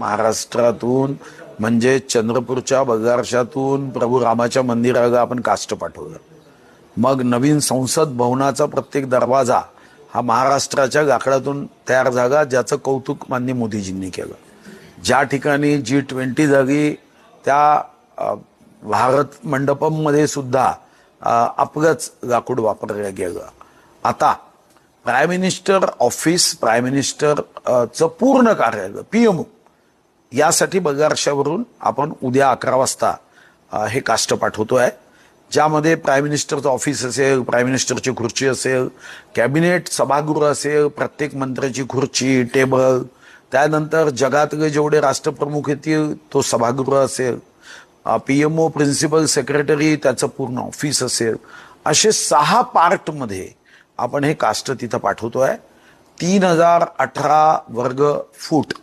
महाराष्ट्रातून म्हणजे चंद्रपूरच्या बगारशातून प्रभू रामाच्या मंदिराला आपण काष्ट पाठवलं। मग नवीन संसद भवनाचा प्रत्येक दरवाजा हा महाराष्ट्राच्या गाकडातून तयार झाला, ज्याचं कौतुक माननीय मोदीजींनी केलं। ज्या ठिकाणी G20 झाली त्या भारत मंडपममध्ये सुद्धा आपलंच लाकूड वापरलं गेलं। आता प्राईम मिनिस्टर ऑफिस, प्राईम मिनिस्टरचं पूर्ण कार्यालय PMO यासाठी बगारशावरून आपण उद्या 11 वाजता हे काष्ट पाठवतोय, ज्यामध्ये प्राईम मिनिस्टरचं ऑफिस असेल, प्राईम मिनिस्टरची खुर्ची असेल, कॅबिनेट सभागृह असेल, प्रत्येक मंत्र्याची खुर्ची, टेबल, त्यानंतर जगातले जेवढे राष्ट्रप्रमुख येतील तो सभागृह असेल, PMO प्रिन्सिपल सेक्रेटरी त्याचं पूर्ण ऑफिस असेल, असे 6 पार्टमध्ये आपण हे काष्ट तिथं पाठवतोय। 3018 वर्ग फूट